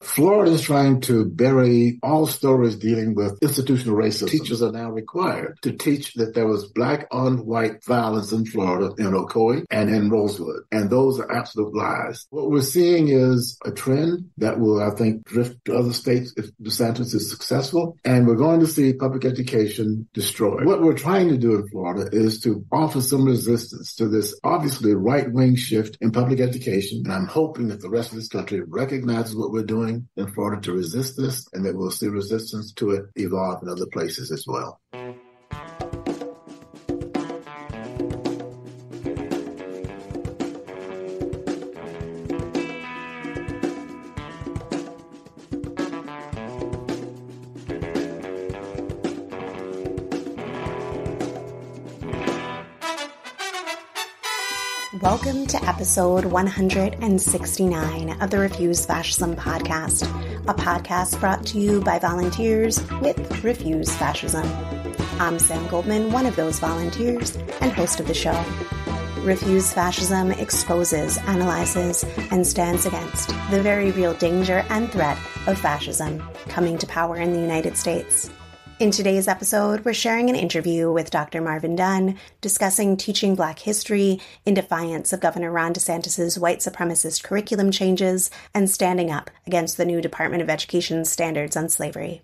Florida is trying to bury all stories dealing with institutional racism. Teachers are now required to teach that there was black on white violence in Florida, in Ocoee and in Rosewood. And those are absolute lies. What we're seeing is a trend that will, I think, drift to other states if DeSantis is successful. And we're going to see public education destroyed. What we're trying to do in Florida is to offer some resistance to this obviously right-wing shift in public education. And I'm hoping that the rest of this country recognizes what we're doing in Florida to resist this, and that we'll see resistance to it evolve in other places as well. Welcome to episode 169 of the Refuse Fascism podcast, a podcast brought to you by volunteers with Refuse Fascism. I'm Sam Goldman, one of those volunteers and host of the show. Refuse Fascism exposes, analyzes, and stands against the very real danger and threat of fascism coming to power in the United States. In today's episode, we're sharing an interview with Dr. Marvin Dunn discussing teaching Black history in defiance of Governor Ron DeSantis' white supremacist curriculum changes and standing up against the new Department of Education standards on slavery.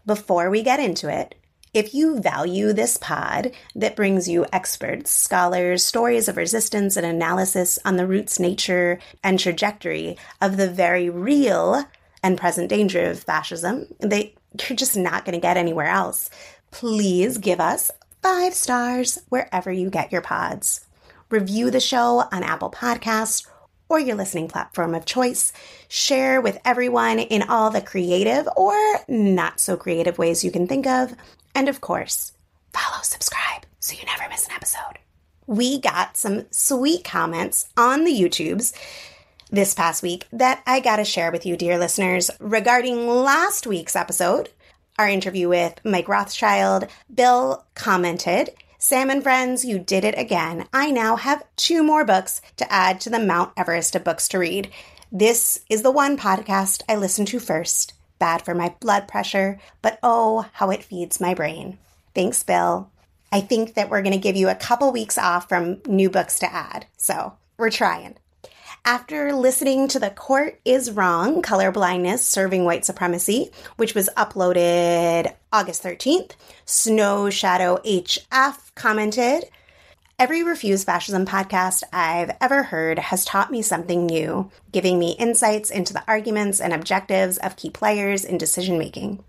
Before we get into it, if you value this pod that brings you experts, scholars, stories of resistance and analysis on the roots, nature, and trajectory of the very real and present danger of fascism, you're just not going to get anywhere else. Please give us 5 stars wherever you get your pods. Review the show on Apple Podcasts or your listening platform of choice. Share with everyone in all the creative or not so creative ways you can think of. And of course, follow, subscribe so you never miss an episode. We got some sweet comments on the YouTubes this past week that I gotta share with you, dear listeners, regarding last week's episode, our interview with Mike Rothschild. Bill commented, "Sam and friends, you did it again. I now have 2 more books to add to the Mount Everest of books to read. This is the one podcast I listen to first. Bad for my blood pressure, but oh, how it feeds my brain." Thanks, Bill. I think that we're going to give you a couple weeks off from new books to add, so we're trying. After listening to The Court is Wrong, Colorblindness Serving White Supremacy, which was uploaded August 13th, Snow Shadow HF commented, "Every Refuse Fascism podcast I've ever heard has taught me something new, giving me insights into the arguments and objectives of key players in decision-making.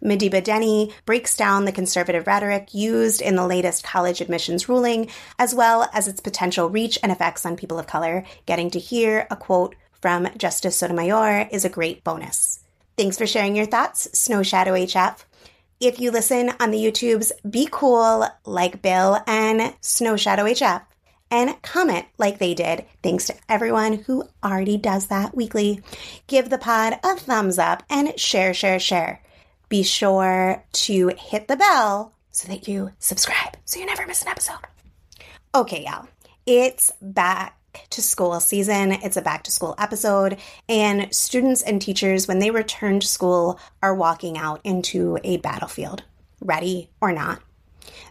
Madiba Denny breaks down the conservative rhetoric used in the latest college admissions ruling, as well as its potential reach and effects on people of color. Getting to hear a quote from Justice Sotomayor is a great bonus." Thanks for sharing your thoughts, Snow Shadow HF. If you listen on the YouTubes, be cool like Bill and Snow Shadow HF and comment like they did. Thanks to everyone who already does that weekly. Give the pod a thumbs up and share. Be sure to hit the bell so that you subscribe so you never miss an episode. Okay, y'all. It's back to school season. It's a back to school episode, and students and teachers, when they return to school, are walking out into a battlefield, ready or not.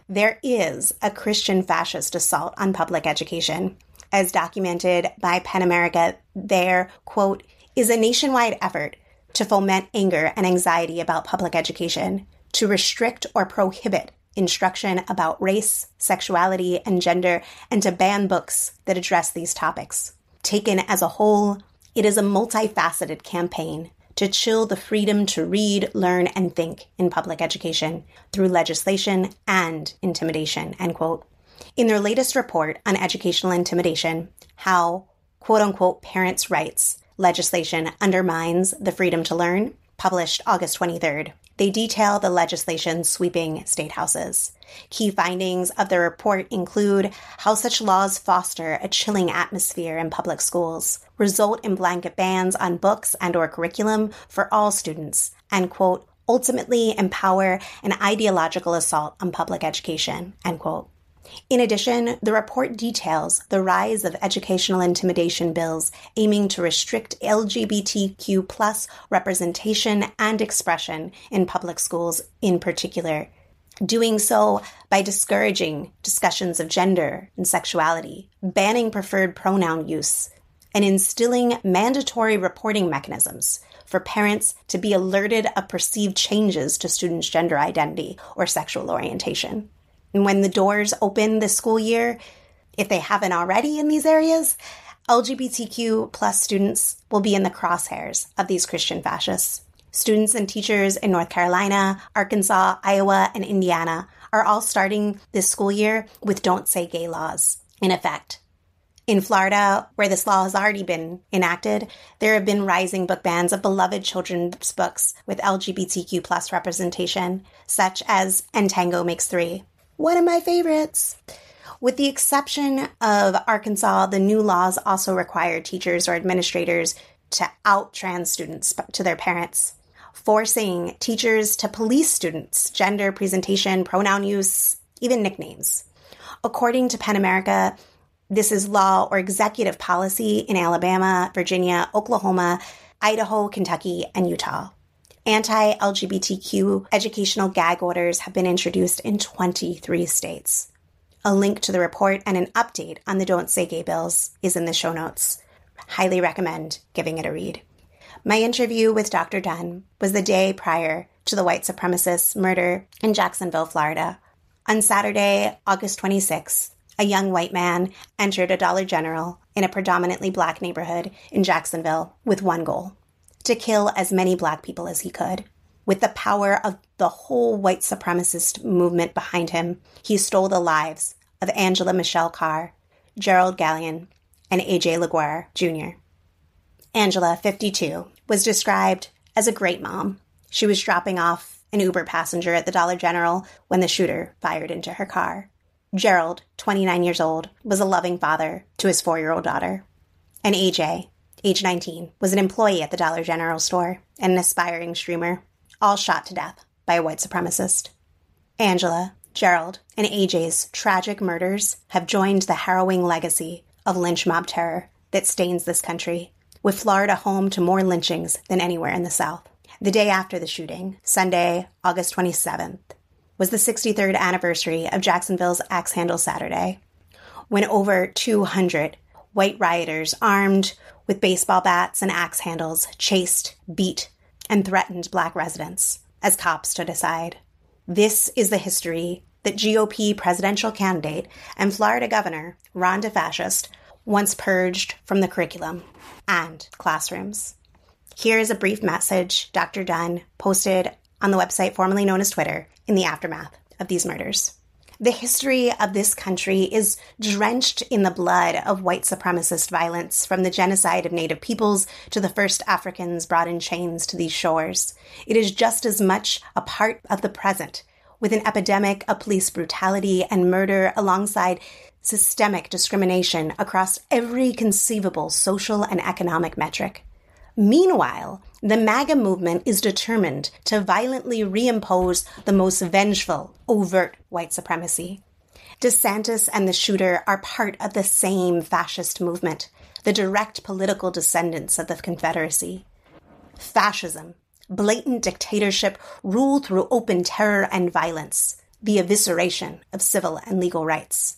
There is a Christian fascist assault on public education. As documented by PEN America, there, quote, is a nationwide effort to foment anger and anxiety about public education, to restrict or prohibit instruction about race, sexuality, and gender, and to ban books that address these topics. Taken as a whole, it is a multifaceted campaign to chill the freedom to read, learn, and think in public education through legislation and intimidation, end quote. In their latest report on educational intimidation, how, quote-unquote, parents' rights legislation undermines the freedom to learn, published August 23rd. They detail the legislation sweeping state houses. Key findings of the report include how such laws foster a chilling atmosphere in public schools, result in blanket bans on books and/or curriculum for all students, and, quote, ultimately empower an ideological assault on public education, end quote. In addition, the report details the rise of educational intimidation bills aiming to restrict LGBTQ plus representation and expression in public schools in particular, doing so by discouraging discussions of gender and sexuality, banning preferred pronoun use, and instilling mandatory reporting mechanisms for parents to be alerted of perceived changes to students' gender identity or sexual orientation. And when the doors open this school year, if they haven't already in these areas, LGBTQ plus students will be in the crosshairs of these Christian fascists. Students and teachers in North Carolina, Arkansas, Iowa, and Indiana are all starting this school year with Don't Say Gay laws in effect. In Florida, where this law has already been enacted, there have been rising book bans of beloved children's books with LGBTQ plus representation, such as And Tango Makes Three. One of my favorites. With the exception of Arkansas, the new laws also require teachers or administrators to out trans students to their parents, forcing teachers to police students' gender presentation, pronoun use, even nicknames. According to PEN America, this is law or executive policy in Alabama, Virginia, Oklahoma, Idaho, Kentucky, and Utah. Anti-LGBTQ educational gag orders have been introduced in 23 states. A link to the report and an update on the Don't Say Gay bills is in the show notes. Highly recommend giving it a read. My interview with Dr. Dunn was the day prior to the white supremacist murder in Jacksonville, Florida. On Saturday, August 26th, a young white man entered a Dollar General in a predominantly black neighborhood in Jacksonville with one goal: to kill as many black people as he could. With the power of the whole white supremacist movement behind him, he stole the lives of Angela Michelle Carr, Gerald Gallion, and A.J. LaGuerre Jr. Angela, 52, was described as a great mom. She was dropping off an Uber passenger at the Dollar General when the shooter fired into her car. Gerald, 29 years old, was a loving father to his 4-year-old daughter. And A.J., age 19, was an employee at the Dollar General store and an aspiring streamer, all shot to death by a white supremacist. Angela, Gerald, and AJ's tragic murders have joined the harrowing legacy of lynch mob terror that stains this country, with Florida home to more lynchings than anywhere in the South. The day after the shooting, Sunday, August 27th, was the 63rd anniversary of Jacksonville's Axe Handle Saturday, when over 200 white rioters armed with baseball bats and axe handles chased, beat, and threatened black residents as cops stood aside. This is the history that GOP presidential candidate and Florida Governor Ron DeFascist once purged from the curriculum and classrooms. Here is a brief message Dr. Dunn posted on the website formerly known as Twitter in the aftermath of these murders. The history of this country is drenched in the blood of white supremacist violence, from the genocide of Native peoples to the first Africans brought in chains to these shores. It is just as much a part of the present, with an epidemic of police brutality and murder alongside systemic discrimination across every conceivable social and economic metric. Meanwhile, the MAGA movement is determined to violently reimpose the most vengeful, overt white supremacy. DeSantis and the shooter are part of the same fascist movement, the direct political descendants of the Confederacy. Fascism, blatant dictatorship, rule through open terror and violence, the evisceration of civil and legal rights.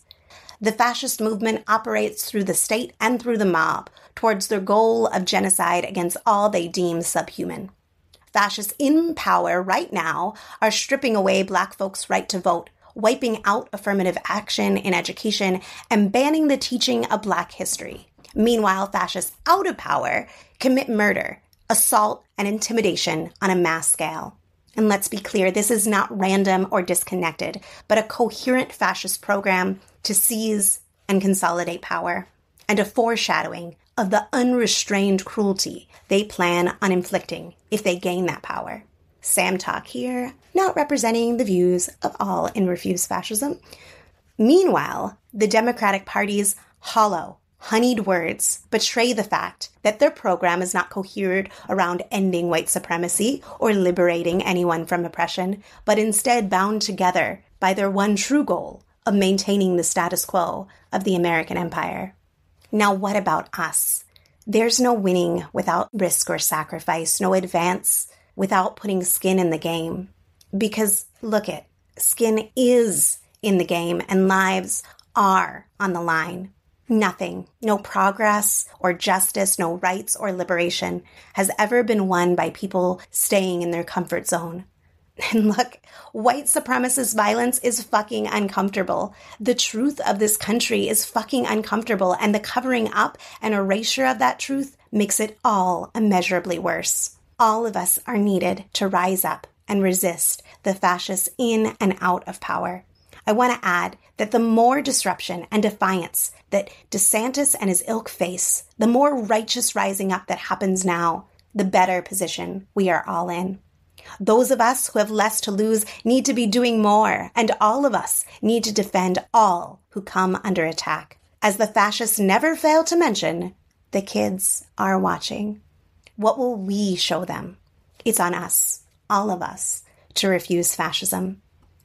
The fascist movement operates through the state and through the mob towards their goal of genocide against all they deem subhuman. Fascists in power right now are stripping away black folks' right to vote, wiping out affirmative action in education, and banning the teaching of black history. Meanwhile, fascists out of power commit murder, assault, and intimidation on a mass scale. And let's be clear, this is not random or disconnected, but a coherent fascist program to seize and consolidate power, and a foreshadowing of the unrestrained cruelty they plan on inflicting if they gain that power. Sam Talk here, not representing the views of all in Refuse Fascism. Meanwhile, the Democratic Party's hollow, honeyed words betray the fact that their program is not cohered around ending white supremacy or liberating anyone from oppression, but instead bound together by their one true goal of maintaining the status quo of the American empire. Now, what about us? There's no winning without risk or sacrifice, no advance without putting skin in the game. Because look it, skin is in the game and lives are on the line. Nothing, no progress or justice, no rights or liberation has ever been won by people staying in their comfort zone. And look, white supremacist violence is fucking uncomfortable. The truth of this country is fucking uncomfortable, and the covering up and erasure of that truth makes it all immeasurably worse. All of us are needed to rise up and resist the fascists in and out of power. I want to add that the more disruption and defiance that DeSantis and his ilk face, the more righteous rising up that happens now, the better position we are all in. Those of us who have less to lose need to be doing more, and all of us need to defend all who come under attack. As the fascists never fail to mention, the kids are watching. What will we show them? It's on us, all of us, to refuse fascism.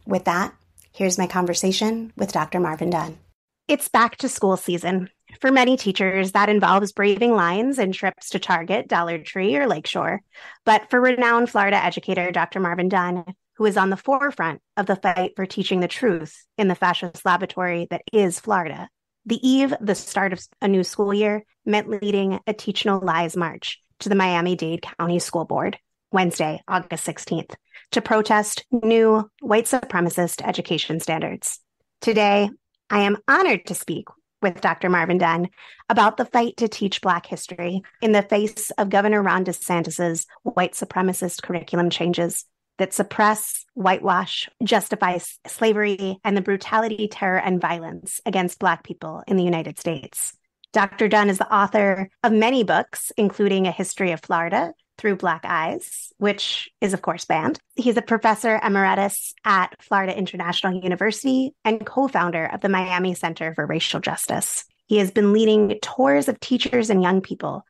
With that, here's my conversation with Dr. Marvin Dunn. It's back to school season. For many teachers, that involves braving lines and trips to Target, Dollar Tree, or Lakeshore. But for renowned Florida educator Dr. Marvin Dunn, who is on the forefront of the fight for teaching the truth in the fascist laboratory that is Florida, the start of a new school year, meant leading a Teach No Lies march to the Miami-Dade County School Board, Wednesday, August 16th, to protest new white supremacist education standards. Today, I am honored to speak with Dr. Marvin Dunn about the fight to teach Black history in the face of Governor Ron DeSantis' white supremacist curriculum changes that suppress, whitewash, justify slavery, and the brutality, terror, and violence against Black people in the United States. Dr. Dunn is the author of many books, including A History of Florida, Through Black Eyes, which is, of course, banned. He's a professor emeritus at Florida International University and co-founder of the Miami Center for Racial Justice. He has been leading tours of teachers and young people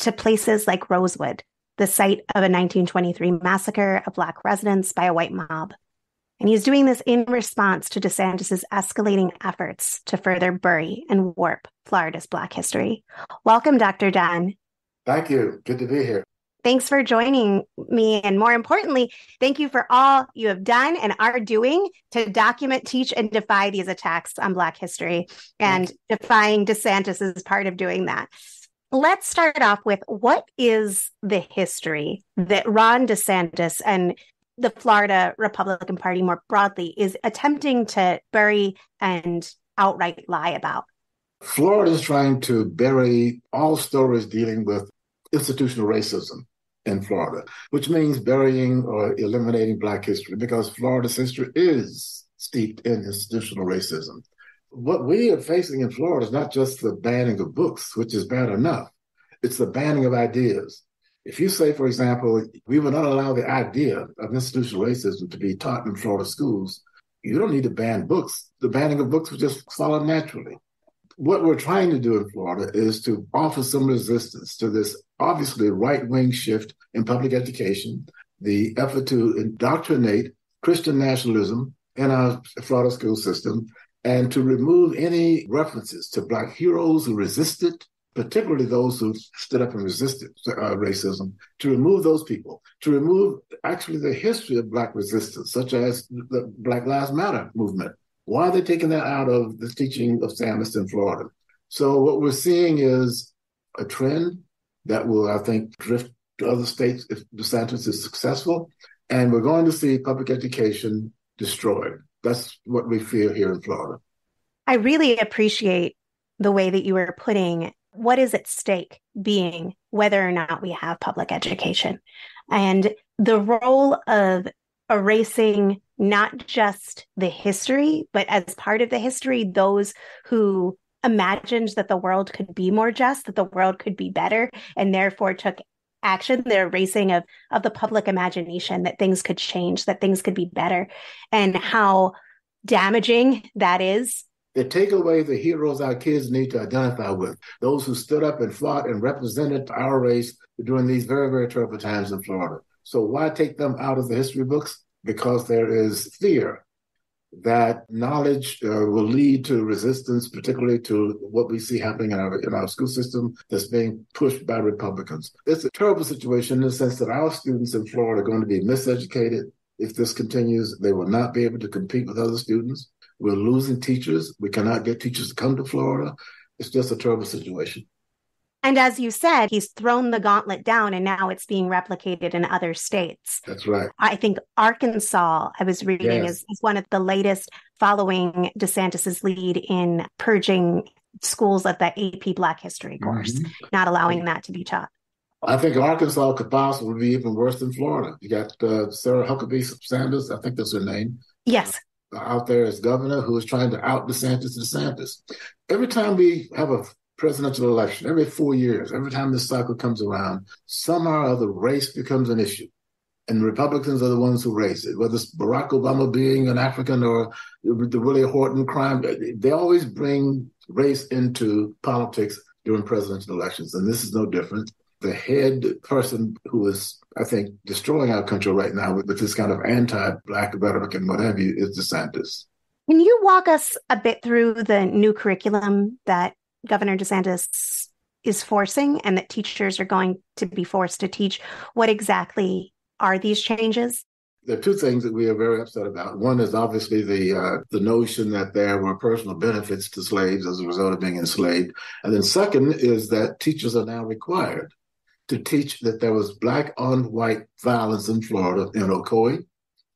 to places like Rosewood, the site of a 1923 massacre of Black residents by a white mob. And he's doing this in response to DeSantis' escalating efforts to further bury and warp Florida's Black history. Welcome, Dr. Dunn. Thank you. Good to be here. Thanks for joining me. And more importantly, thank you for all you have done and are doing to document, teach, and defy these attacks on Black history. And defying DeSantis is part of doing that. Let's start off with, what is the history that Ron DeSantis and the Florida Republican Party more broadly is attempting to bury and outright lie about? Florida is trying to bury all stories dealing with institutional racism in Florida, which means burying or eliminating Black history, because Florida's history is steeped in institutional racism. What we are facing in Florida is not just the banning of books, which is bad enough. It's the banning of ideas. If you say, for example, we will not allow the idea of institutional racism to be taught in Florida schools, you don't need to ban books. The banning of books will just follow naturally. What we're trying to do in Florida is to offer some resistance to this obviously right-wing shift in public education, the effort to indoctrinate Christian nationalism in our Florida school system, and to remove any references to Black heroes who resisted, particularly those who stood up and resisted racism, to remove those people, to remove actually the history of Black resistance, such as the Black Lives Matter movement. Why are they taking that out of the teaching of Samist in Florida? So what we're seeing is a trend that will, I think, drift to other states if DeSantis is successful, and we're going to see public education destroyed. That's what we fear here in Florida. I really appreciate the way that you were putting what is at stake being whether or not we have public education, and the role of erasing not just the history, but as part of the history, those who imagined that the world could be more just, that the world could be better, and therefore took action, the erasing of the public imagination that things could change, that things could be better, and how damaging that is. They take away the heroes our kids need to identify with, those who stood up and fought and represented our race during these very, very terrible times in Florida. So why take them out of the history books? Because there is fear that knowledge will lead to resistance, particularly to what we see happening in our school system that's being pushed by Republicans. It's a terrible situation in the sense that our students in Florida are going to be miseducated. If this continues, they will not be able to compete with other students. We're losing teachers. We cannot get teachers to come to Florida. It's just a terrible situation. And as you said, he's thrown the gauntlet down and now it's being replicated in other states. That's right. I think Arkansas, I was reading, is one of the latest following DeSantis's lead in purging schools of the AP Black History course, not allowing that to be taught. I think Arkansas could possibly be even worse than Florida. You got Sarah Huckabee Sanders, I think that's her name. Yes. Out there as governor who is trying to out DeSantis. Every time we have a presidential election, every 4 years, every time this cycle comes around, somehow or other race becomes an issue. And Republicans are the ones who raise it, whether it's Barack Obama being an African or the Willie Horton crime. They always bring race into politics during presidential elections, and this is no different. The head person who is, I think, destroying our country right now with this kind of anti-Black rhetoric and what have you is DeSantis. Can you walk us a bit through the new curriculum that Governor DeSantis is forcing and that teachers are going to be forced to teach? What exactly are these changes? There are two things that we are very upset about. One is obviously the notion that there were personal benefits to slaves as a result of being enslaved. And then second is that teachers are now required to teach that there was Black on white violence in Florida, in Ocoee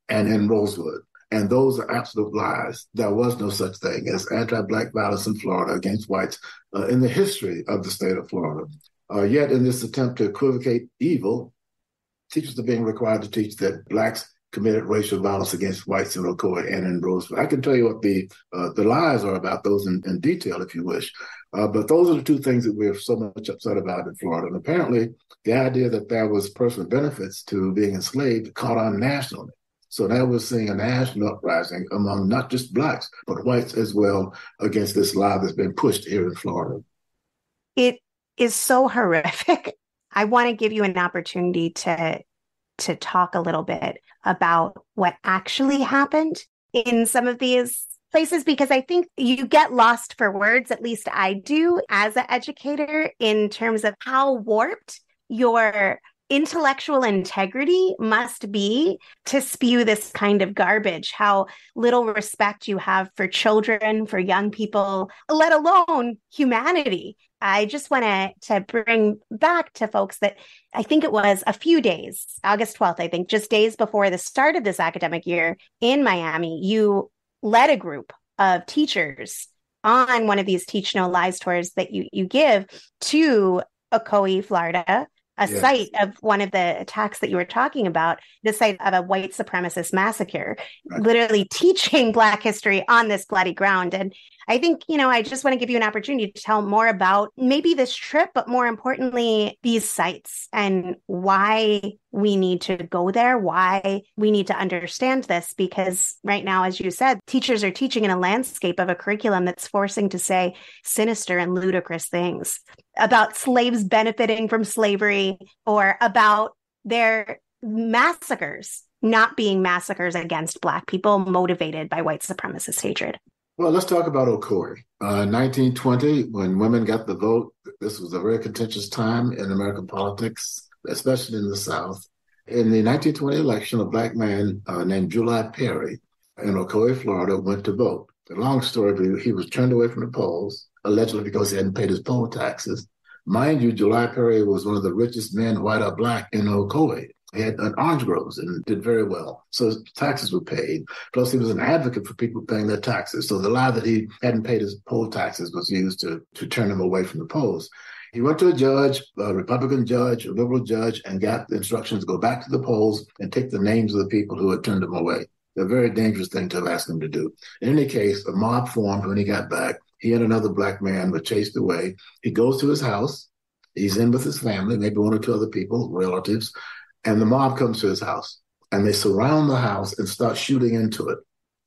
and in Rosewood. And those are absolute lies. There was no such thing as anti-Black violence in Florida against whites in the history of the state of Florida. Yet in this attempt to equivocate evil, teachers are being required to teach that Blacks committed racial violence against whites in Ocoee and in Rosewood. I can tell you what the lies are about those in detail, if you wish. But those are the two things that we're so much upset about in Florida. And apparently, the idea that there was personal benefits to being enslaved caught on nationally. So now we're seeing a national uprising among not just Blacks, but whites as well against this lie that's been pushed here in Florida. It is so horrific. I want to give you an opportunity to talk a little bit about what actually happened in some of these places, because I think you get lost for words, at least I do as an educator, in terms of how warped your intellectual integrity must be to spew this kind of garbage, how little respect you have for children, for young people, let alone humanity. I just want to bring back to folks that I think it was a few days, August 12th, I think, just days before the start of this academic year in Miami, you led a group of teachers on one of these Teach No Lies tours that you give to Ocoee, Florida, a site of one of the attacks that you were talking about, the site of a white supremacist massacre, literally teaching Black history on this bloody ground. And I think, I just want to give you an opportunity to tell more about maybe this trip, but more importantly, these sites and why we need to go there, why we need to understand this, because right now, as you said, teachers are teaching in a landscape of a curriculum that's forcing to say sinister and ludicrous things about slaves benefiting from slavery or about their massacres not being massacres against Black people motivated by white supremacist hatred. Well, let's talk about Ocoee. 1920, when women got the vote, this was a very contentious time in American politics, especially in the South. In the 1920 election, a Black man named July Perry in Ocoee, Florida, went to vote. The long story, but he was turned away from the polls, allegedly because he hadn't paid his poll taxes. Mind you, July Perry was one of the richest men, white or Black, in Ocoee. He had orange groves and did very well. So his taxes were paid. Plus, he was an advocate for people paying their taxes. So the lie that he hadn't paid his poll taxes was used to turn him away from the polls. He went to a judge, a Republican judge, a liberal judge, and got the instructions to go back to the polls and take the names of the people who had turned him away. A very dangerous thing to have asked him to do. In any case, a mob formed when he got back. He and another Black man were chased away. He goes to his house. He's in with his family, maybe one or two other people, relatives. And the mob comes to his house, and they surround the house and start shooting into it.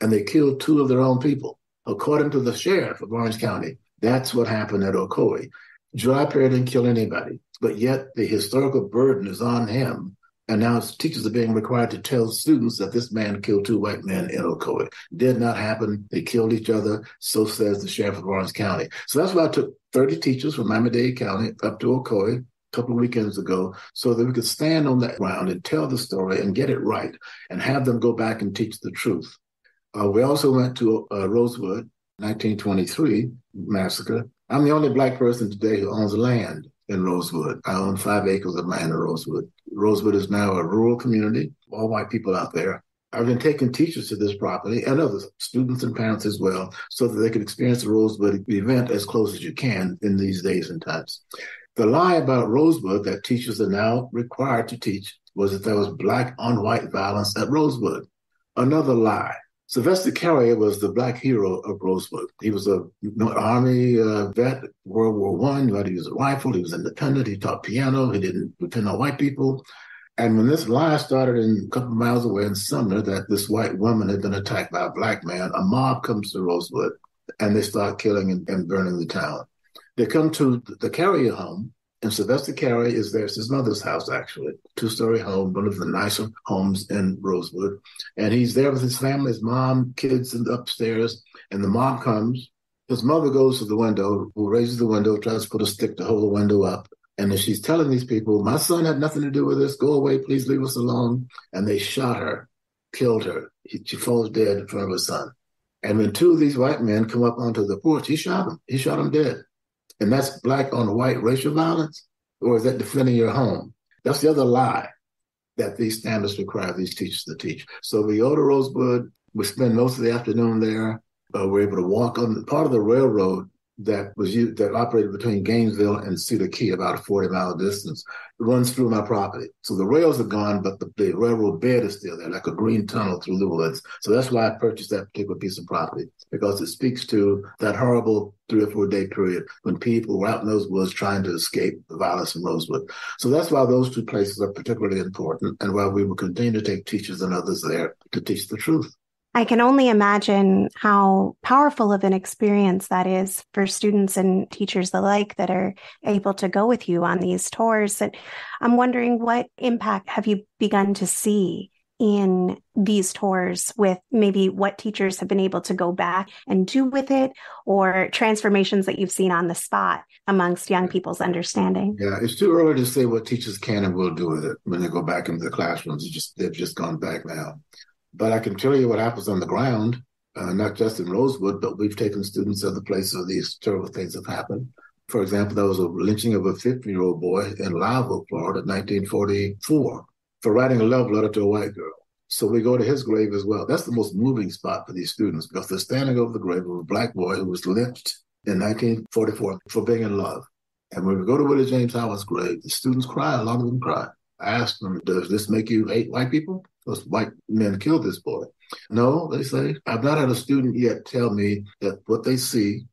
And they kill two of their own people, according to the sheriff of Orange County. That's what happened at Ocoee. July Perry didn't kill anybody, but yet the historical burden is on him And now teachers are being required to tell students that this man killed 2 white men in Ocoee. Did not happen. They killed each other. So says the sheriff of Orange County. So that's why I took 30 teachers from Miami-Dade County up to Ocoee a couple of weekends ago so that we could stand on that ground and tell the story and get it right and have them go back and teach the truth. We also went to Rosewood, 1923 massacre. I'm the only Black person today who owns land in Rosewood. I own 5 acres of land in Rosewood. Rosewood is now a rural community, all white people out there. I've been taking teachers to this property and others, students and parents as well, so that they can experience the Rosewood event as close as you can in these days and times. The lie about Rosewood that teachers are now required to teach was that there was Black on white violence at Rosewood. Another lie. Sylvester Carrier was the Black hero of Rosewood. He was an Army vet, World War I. He used a rifle. He was independent. He taught piano. He didn't depend on white people. And when this lie started a couple of miles away in Sumner that this white woman had been attacked by a Black man, a mob comes to Rosewood, and they start killing and burning the town. They come to the Carrier home, and Sylvester Carrier is there. It's his mother's house, actually, 2-story home, one of the nicer homes in Rosewood. And he's there with his family, his mom, kids upstairs, and the mob comes. His mother goes to the window, who raises the window, tries to put a stick to hold the window up. And then she's telling these people, my son had nothing to do with this. Go away, please leave us alone. And they shot her, killed her. She falls dead in front of her son. And when 2 of these white men come up onto the porch, he shot him. He shot him dead. And that's Black on white racial violence? Or is that defending your home? That's the other lie that these standards require these teachers to teach. So we go to Rosewood. We spend most of the afternoon there. We're able to walk on part of the railroad that was used, that operated between Gainesville and Cedar Key, about a 40-mile distance. It runs through my property. So the rails are gone, but the railroad bed is still there, like a green tunnel through the woods. So that's why I purchased that particular piece of property, because it speaks to that horrible 3 or 4 day period when people were out in those woods trying to escape the violence in Rosewood. So that's why those 2 places are particularly important, and why we will continue to take teachers and others there to teach the truth. I can only imagine how powerful of an experience that is for students and teachers alike that are able to go with you on these tours. And I'm wondering, what impact have you begun to see in these tours with maybe what teachers have been able to go back and do with it, or transformations that you've seen on the spot amongst young people's understanding? Yeah, it's too early to say what teachers can and will do with it when they go back into the classrooms. They've just gone back now. But I can tell you what happens on the ground, not just in Rosewood, but we've taken students to other places where these terrible things have happened. For example, there was a lynching of a 50-year-old boy in Live Oak, Florida, in 1944, for writing a love letter to a white girl. So we go to his grave as well. That's the most moving spot for these students, because they're standing over the grave of a Black boy who was lynched in 1944 for being in love. And when we go to Willie James Howard's grave, the students cry. A lot of them cry. I asked them, does this make you hate white people? Those white men killed this boy. No, they say. I've not had a student yet tell me that what they see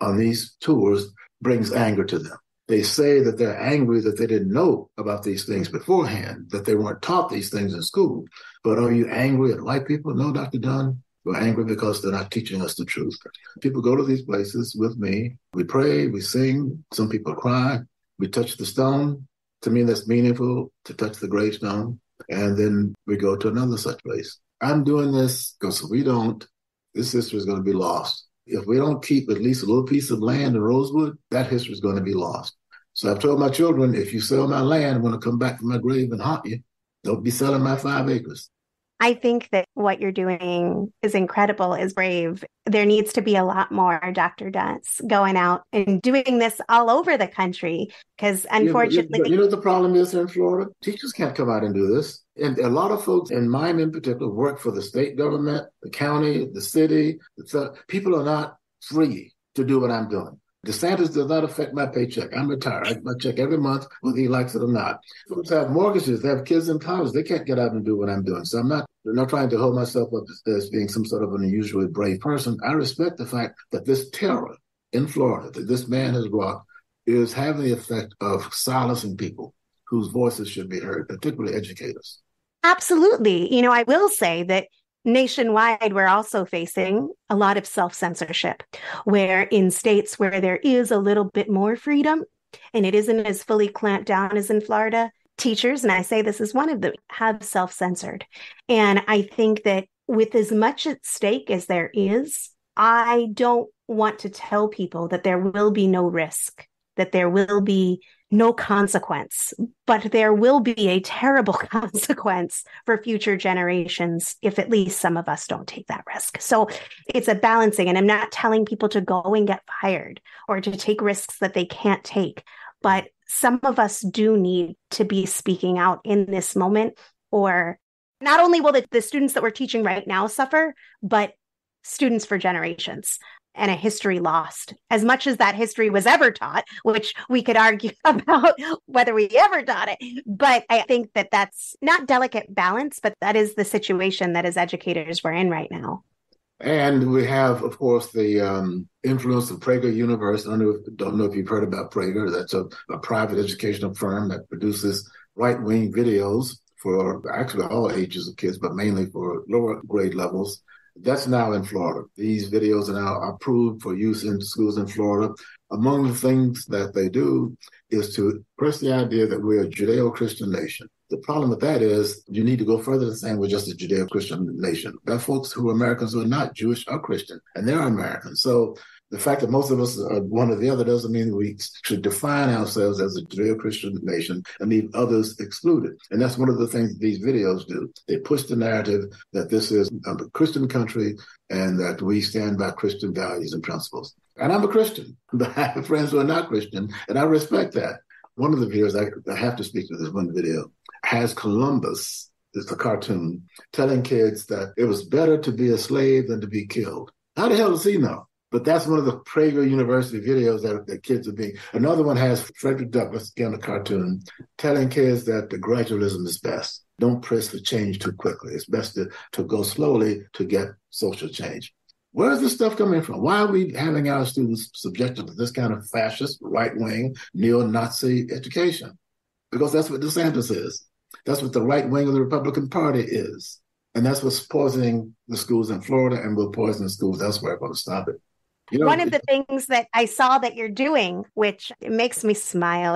on these tours brings anger to them. They say that they're angry that they didn't know about these things beforehand, that they weren't taught these things in school. But are you angry at white people? No, Dr. Dunn. We're angry because they're not teaching us the truth. People go to these places with me. We pray, we sing. Some people cry. We touch the stone. To me, that's meaningful, to touch the gravestone. And then we go to another such place. I'm doing this because if we don't, this history is going to be lost. If we don't keep at least a little piece of land in Rosewood, that history is going to be lost. So I've told my children, if you sell my land, I'm going to come back from my grave and haunt you. Don't be selling my 5 acres. I think that what you're doing is incredible, is brave. There needs to be a lot more Dr. Dunns going out and doing this all over the country, because unfortunately... You know what the problem is here in Florida? Teachers can't come out and do this. And a lot of folks, and mine in particular, work for the state government, the county, the city. People are not free to do what I'm doing. DeSantis does not affect my paycheck. I'm retired. I get my check every month, whether he likes it or not. Folks have mortgages. They have kids in college. They can't get out and do what I'm doing. So I'm not trying to hold myself up as being some sort of an unusually brave person. I respect the fact that this terror in Florida that this man has brought is having the effect of silencing people whose voices should be heard, particularly educators. Absolutely. I will say that nationwide, we're also facing a lot of self-censorship, where in states where there is a little bit more freedom and it isn't as fully clamped down as in Florida, teachers, and I say this is one of them, have self-censored. And I think that with as much at stake as there is, I don't want to tell people that there will be no risk, that there will be no consequence, but there will be a terrible consequence for future generations if at least some of us don't take that risk. So it's a balancing, and I'm not telling people to go and get fired or to take risks that they can't take, but some of us do need to be speaking out in this moment, or not only will the students that we're teaching right now suffer, but students for generations. And a history lost, as much as that history was ever taught, which we could argue about whether we ever taught it. But I think that that's not delicate balance, but that is the situation that as educators we're in right now. And we have, of course, the influence of Prager University. I don't know if you've heard about Prager. That's a private educational firm that produces right-wing videos for actually all ages of kids, but mainly for lower grade levels. That's now in Florida. These videos are now approved for use in schools in Florida. Among the things that they do is to press the idea that we're a Judeo-Christian nation. The problem with that is you need to go further than saying we're just a Judeo-Christian nation. There are folks who are Americans who are not Jewish or Christian, and they're Americans. So the fact that most of us are one or the other doesn't mean we should define ourselves as a Judeo-Christian nation and leave others excluded. And that's one of the things these videos do. They push the narrative that this is a Christian country and that we stand by Christian values and principles. And I'm a Christian, but I have friends who are not Christian, and I respect that. One of the videos, I have to speak to this one video, has Columbus, it's a cartoon, telling kids that it was better to be a slave than to be killed. How the hell does he know? But that's one of the Prager University videos that kids are being. Another one has Frederick Douglass, again, a cartoon, telling kids that the gradualism is best. Don't press for change too quickly. It's best to go slowly to get social change. Where is this stuff coming from? Why are we having our students subjected to this kind of fascist, right-wing, neo-Nazi education? Because that's what DeSantis is. That's what the right wing of the Republican Party is. And that's what's poisoning the schools in Florida and will poison schools elsewhere if I stop it. You know, one of the things that I saw that you're doing, which makes me smile,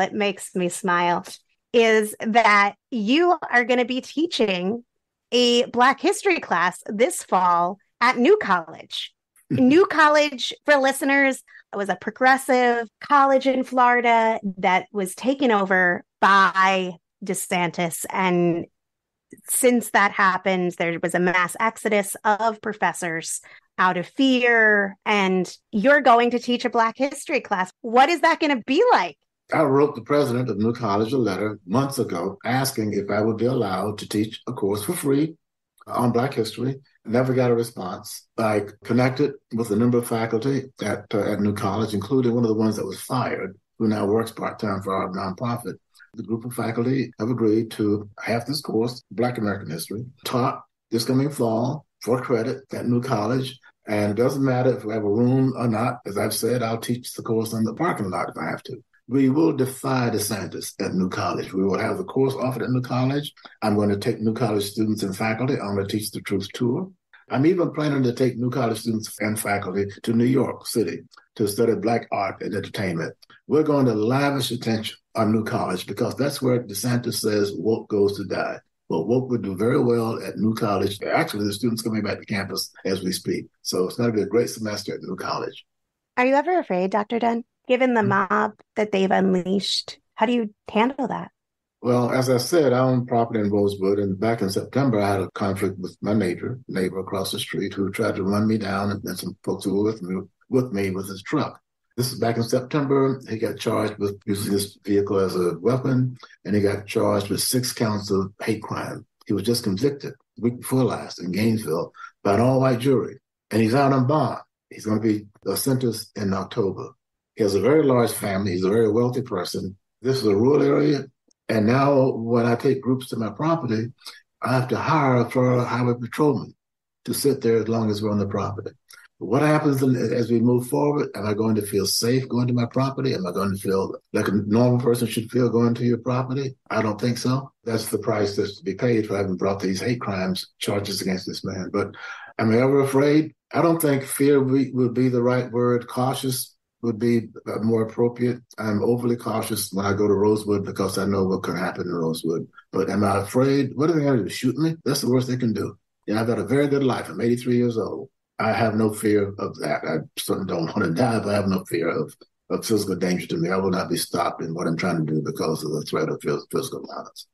is that you are going to be teaching a Black history class this fall at New College. New College, for listeners, was a progressive college in Florida that was taken over by DeSantis. And since that happened, there was a mass exodus of professors out of fear, and you're going to teach a Black history class. What is that going to be like? I wrote the president of New College a letter months ago asking if I would be allowed to teach a course for free on Black history. Never got a response. I connected with a number of faculty at New College, including one of the ones that was fired, who now works part-time for our nonprofit. The group of faculty have agreed to have this course, Black American History, taught this coming fall for credit at New College. And it doesn't matter if we have a room or not. As I've said, I'll teach the course in the parking lot if I have to. We will defy DeSantis at New College. We will have the course offered at New College. I'm going to take New College students and faculty. I'm going to teach the Truth Tour. I'm even planning to take New College students and faculty to New York City to study Black art and entertainment. We're going to lavish attention on New College because that's where DeSantis says woke goes to die. Well, woke would do very well at New College. Actually, the students coming back to campus as we speak. So it's going to be a great semester at New College. Are you ever afraid, Dr. Dunn, given the mob that they've unleashed? How do you handle that? Well, as I said, I own property in Rosewood, and back in September, I had a conflict with my neighbor across the street who tried to run me down, and some folks who were with me with his truck. This is back in September. He got charged with using this vehicle as a weapon, and he got charged with 6 counts of hate crime. He was just convicted the week before last in Gainesville by an all-white jury, and he's out on bond. He's going to be sentenced in October. He has a very large family. He's a very wealthy person. This is a rural area. And now when I take groups to my property, I have to hire a Florida highway patrolman to sit there as long as we're on the property. What happens as we move forward? Am I going to feel safe going to my property? Am I going to feel like a normal person should feel going to your property? I don't think so. That's the price that's to be paid for having brought these hate crimes charges against this man. But am I ever afraid? I don't think fear would be the right word. Cautious. would be more appropriate. I'm overly cautious when I go to Rosewood because I know what could happen in Rosewood. But am I afraid? What are they going to do? Shoot me? That's the worst they can do. I've had a very good life. I'm 83 years old. I have no fear of that. I certainly don't want to die, but I have no fear of physical danger to me. I will not be stopped in what I'm trying to do because of the threat of physical violence.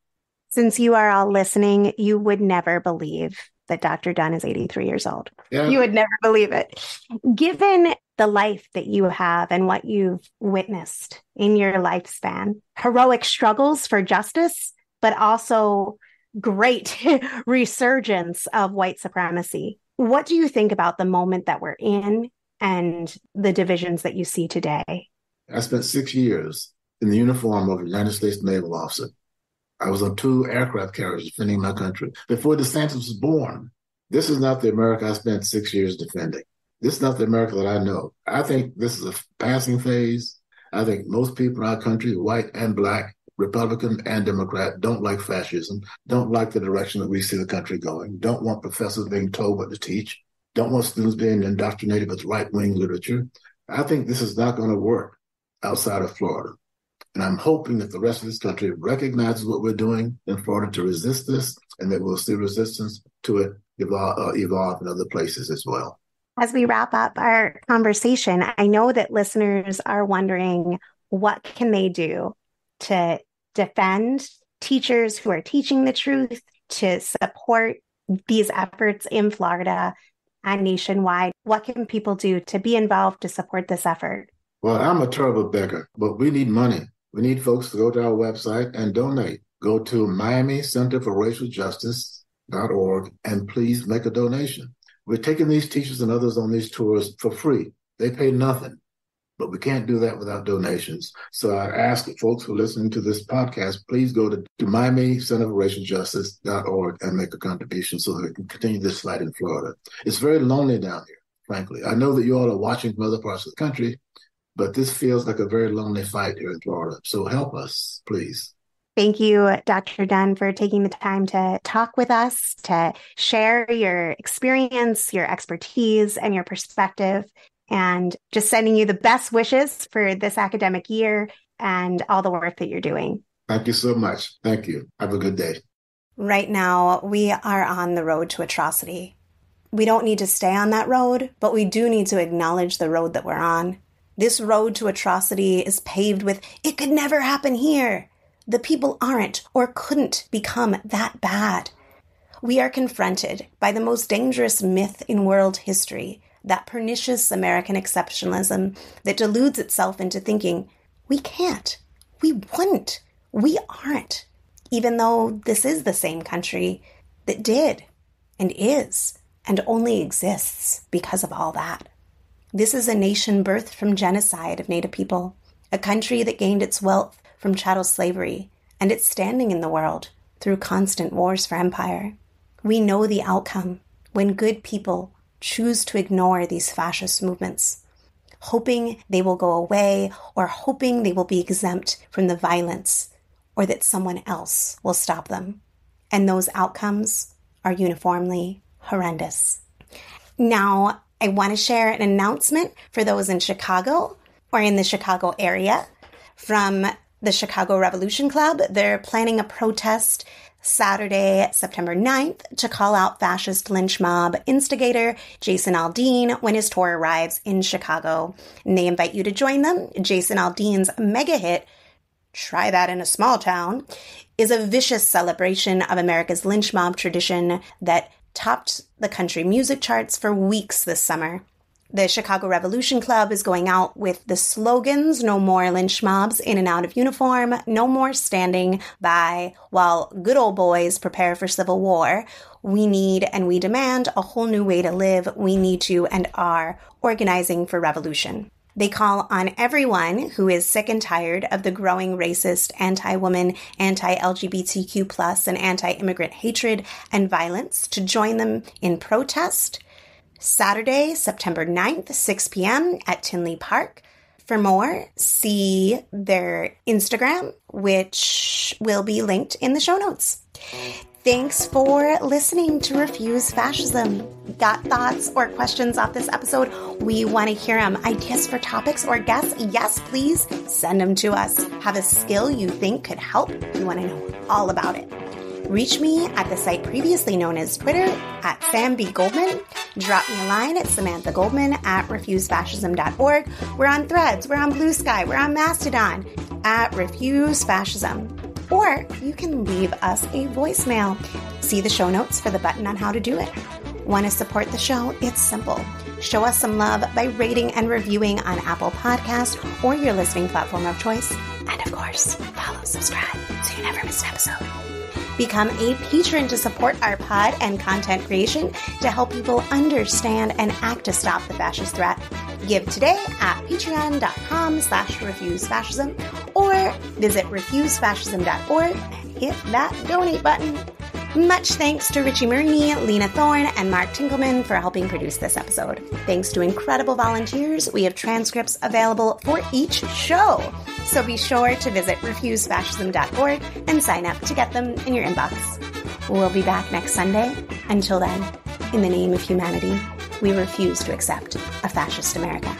Since you are all listening, you would never believe that Dr. Dunn is 83 years old. Yeah. You would never believe it. Given the life that you have and what you've witnessed in your lifespan, heroic struggles for justice, but also great resurgence of white supremacy. What do you think about the moment that we're in and the divisions that you see today? I spent 6 years in the uniform of a United States naval officer. I was on 2 aircraft carriers defending my country. Before DeSantis was born, this is not the America I spent 6 years defending. This is not the America that I know. I think this is a passing phase. I think most people in our country, white and black, Republican and Democrat, don't like fascism, don't like the direction that we see the country going, don't want professors being told what to teach, don't want students being indoctrinated with right-wing literature. I think this is not going to work outside of Florida. And I'm hoping that the rest of this country recognizes what we're doing in Florida to resist this, and that we'll see resistance to it evolve in other places as well. As we wrap up our conversation, I know that listeners are wondering, what can they do to defend teachers who are teaching the truth, to support these efforts in Florida and nationwide? What can people do to be involved to support this effort? Well, I'm a terrible beggar, but we need money. We need folks to go to our website and donate. Go to MiamiCenterForRacialJustice.org and please make a donation. We're taking these teachers and others on these tours for free. They pay nothing, but we can't do that without donations. So I ask folks who are listening to this podcast, please go to MiamiCenterForRacialJustice.org and make a contribution so that we can continue this fight in Florida. It's very lonely down here, frankly. I know that you all are watching from other parts of the country, but this feels like a very lonely fight here in Florida. So help us, please. Thank you, Dr. Dunn, for taking the time to talk with us, to share your experience, your expertise, and your perspective, and just sending you the best wishes for this academic year and all the work that you're doing. Thank you so much. Thank you. Have a good day. Right now, we are on the road to atrocity. We don't need to stay on that road, but we do need to acknowledge the road that we're on. This road to atrocity is paved with, it could never happen here. The people aren't or couldn't become that bad. We are confronted by the most dangerous myth in world history, that pernicious American exceptionalism that deludes itself into thinking, we can't, we wouldn't, we aren't, even though this is the same country that did and is and only exists because of all that. This is a nation birthed from genocide of Native people, a country that gained its wealth from chattel slavery and its standing in the world through constant wars for empire. We know the outcome when good people choose to ignore these fascist movements, hoping they will go away or hoping they will be exempt from the violence or that someone else will stop them. And those outcomes are uniformly horrendous. Now, I want to share an announcement for those in Chicago or in the Chicago area from the Chicago Revolution Club. They're planning a protest Saturday, September 9th to call out fascist lynch mob instigator Jason Aldean when his tour arrives in Chicago. And they invite you to join them. Jason Aldean's mega hit, Try That in a Small Town, is a vicious celebration of America's lynch mob tradition that topped the country music charts for weeks this summer. The Chicago Revolution Club is going out with the slogans, no more lynch mobs in and out of uniform, no more standing by while good old boys prepare for civil war. We need and we demand a whole new way to live. We need to and are organizing for revolution. They call on everyone who is sick and tired of the growing racist, anti-woman, anti-LGBTQ+, and anti-immigrant hatred and violence to join them in protest. Saturday, September 9th, 6 p.m. at Tinley Park. For more, see their Instagram, which will be linked in the show notes. Thanks for listening to Refuse Fascism. Got thoughts or questions off this episode? We want to hear them. Ideas for topics or guests? Yes, please send them to us. Have a skill you think could help? We want to know all about it. Reach me at the site previously known as Twitter at @SamBGoldman. Drop me a line at samanthagoldman at refusefascism.org. We're on Threads. We're on Blue Sky. We're on Mastodon at Refuse Fascism. Or you can leave us a voicemail. See the show notes for the button on how to do it. Want to support the show? It's simple. Show us some love by rating and reviewing on Apple Podcasts or your listening platform of choice. And of course, follow, subscribe, so you never miss an episode. Become a patron to support our pod and content creation to help people understand and act to stop the fascist threat. Give today at patreon.com/refusefascism or visit refusefascism.org and hit that donate button. Much thanks to Richie Marini, Lena Thorne, and Mark Tinkelman for helping produce this episode. Thanks to incredible volunteers, we have transcripts available for each show. So be sure to visit refusefascism.org and sign up to get them in your inbox. We'll be back next Sunday. Until then, in the name of humanity, we refuse to accept a fascist America.